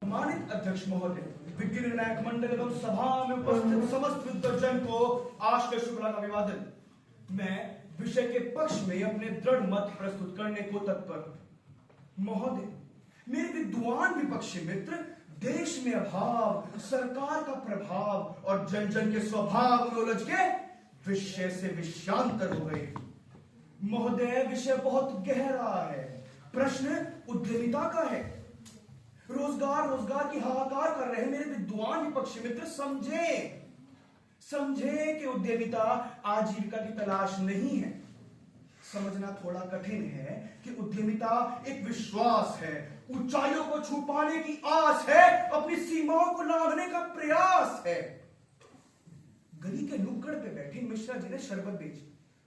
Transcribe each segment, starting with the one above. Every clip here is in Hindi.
सम्मानित अध्यक्ष महोदय, विज्ञ निर्णायक मंडल एवं सभा में उपस्थित समस्त विद्वजन को आश्रय शुक्ला का अभिवादन। मैं विषय के पक्ष में अपने दृढ़ मत प्रस्तुत करने को तत्पर। महोदय, मेरे विद्वान विपक्षी मित्र देश में अभाव, सरकार का प्रभाव और जन जन के स्वभाव में उलझ के विषय से विषयांतर हो गए। महोदय, विषय बहुत गहरा है। प्रश्न उद्यमिता का है। रोजगार की हाहाकार कर रहे मेरे विद्वान विपक्षी मित्र समझे कि उद्यमिता आजीविका की तलाश नहीं है। समझना थोड़ा कठिन है कि उद्यमिता एक विश्वास है, ऊंचाइयों को छू पाने की आस है, अपनी सीमाओं को लांघने का प्रयास है। गली के नुक्कड़ पे बैठे मिश्रा जी ने शरबत बेची।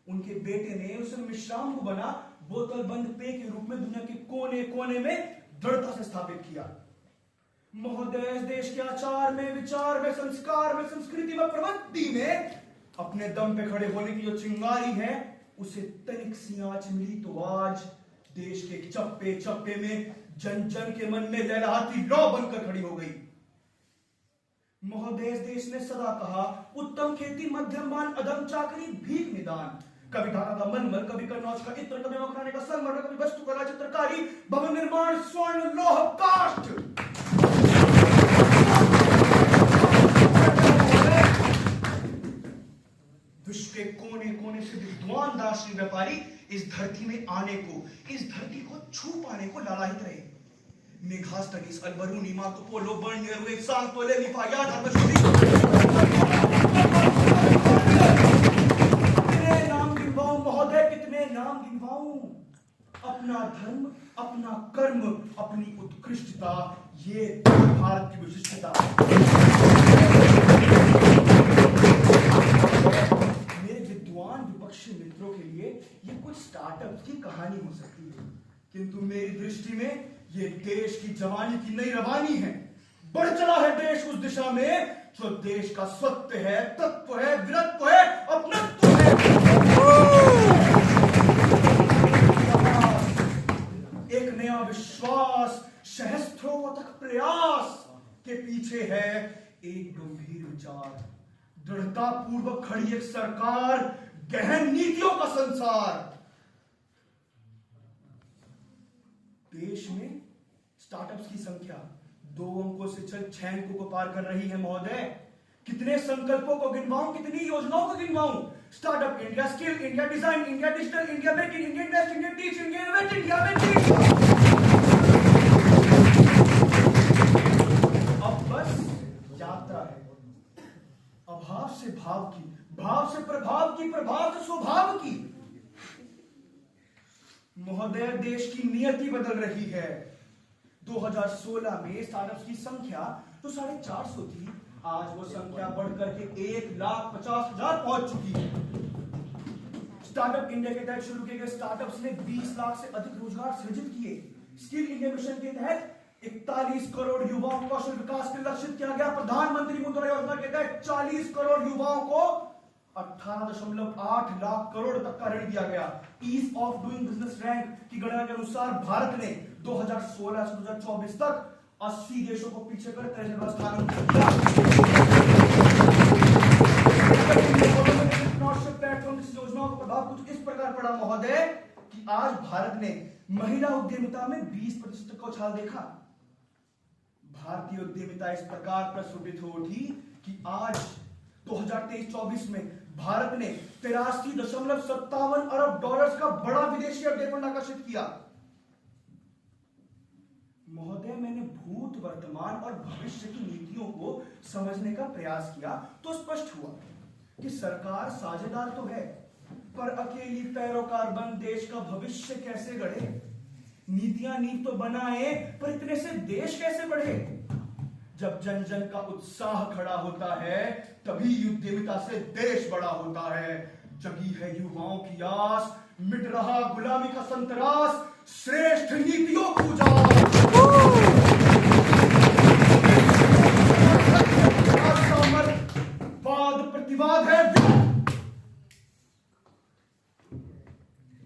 उनके बेटे ने उसे मिश्राम को बना बोतल बंद पेय के रूप में दुनिया के कोने कोने में दृढ़ता से स्थापित किया। महोदय, देश के आचार में, विचार में, संस्कार में, संस्कृति में, प्रवृत्ति में अपने दम पे खड़े होने की जो चिंगारी है, उसे तनिक सी आंच मिली तो आज देश के चप्पे चप्पे में जन जन के मन में लहराती लौ बनकर खड़ी हो गई। महोदय, देश ने सदा कहा, उत्तम खेती, मध्यम मान, अदम चाकरी, भीख निदान। कभी ढाका का मनमल, कभी कन्नौज का इत्र, कभी मखराने का संगमरमर, कभी वास्तुकला, चित्रकारी, भवन निर्माण, स्वर्ण, लौह, काष्ठ। विश्व के कोने कोने से विद्वान दार्शनिक व्यापारी इस धरती में आने को, इस धरती को छू पाने को लालायित रहे। मेघास्तगिस, अल्बरूनी, मार्को पोलो, बर्नियर, वे सांतोले, लिफायात, अल्बशोरी। कितने नाम गिनवाऊं महोदय, कितने नाम गिनवाऊं। अपना धर्म, अपना कर्म, अपनी उत्कृष्टता, ये भारत की विशिष्टता। मेरे विद्वान विपक्षी मित्रों के लिए ये कुछ स्टार्टअप की कहानी हो सकती है, किंतु मेरी दृष्टि में ये देश की जवानी की नई रवानी है। बढ़ चला है देश उस दिशा में जो देश का सत्य है, तत्व है, वीरत्व है, अपनत्व है। एक नया विश्वास, सहस्त्रों तक प्रयास के पीछे है एक गंभीर विचार, दृढ़ता पूर्वक खड़ी एक सरकार, गहन नीतियों का संसार। देश में स्टार्टअप्स की संख्या 2 अंकों से चल 6 अंकों को पार कर रही है महोदय। कितने संकल्पों को गिनवाऊं, कितनी योजनाओं को गिनवाऊं। Startup India, skill India, design India, digital India, make in India, invest India, teach India, innovate India, make India. अब बस यात्रा है, अभाव से भाव की, भाव से प्रभाव की, प्रभाव से स्वभाव की। महोदय, देश की नियति बदल रही है। 2016 में स्टार्टअप्स की संख्या तो 450 थी, आज वो संख्या बढ़कर के 1,50,000 पहुंच चुकी है। स्टार्टअप इंडिया के तहत शुरू किए गए स्टार्टअप्स ने 20 लाख से अधिक रोजगार सृजित किए। स्किल इंडिया मिशन के तहत 41 करोड़ युवाओं को कौशल विकास के लक्षित किया गया। प्रधानमंत्री मुद्रा योजना के तहत 40 करोड़ युवाओं को 18.8 लाख करोड़ तक का ऋण दिया गया। Ease of doing business rank की गणना के अनुसार भारत ने 2016 से 2024 तक 80 देशों को पीछे कर 63वां स्थान प्लेटफॉर्म की योजनाओं का प्रभाव कुछ इस प्रकार पड़ा महोदय कि आज भारत ने महिला उद्यमिता में 20% का उछाल देखा। भारतीय उद्यमिता इस प्रकार प्रस्फुटित हो उठी कि आज 2023-24 में भारत ने 83.57 अरब डॉलर्स का बड़ा विदेशी अवधि फंड आकर्षित किया। महोदय, मैंने भूत, वर्तमान और भविष्य की नीतियों को समझने का प्रयास किया तो स्पष्ट हुआ कि सरकार साझेदार तो है, पर अकेली पैरोकार बन देश का भविष्य कैसे गढ़े। नीतियां नींव तो बनाए, पर इतने से देश कैसे बढ़े। जब जन जन का उत्साह खड़ा होता है, तभी उद्यमिता से देश बड़ा होता है। जगी है युवाओं की आस, मिट रहा गुलामी का संतरास, श्रेष्ठ नीतियों को वाद प्रतिवाद है।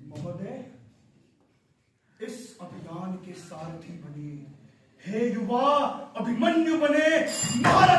महोदय, इस अभियान के सारथी बने हे युवा, अभिमन्यु बने महाराज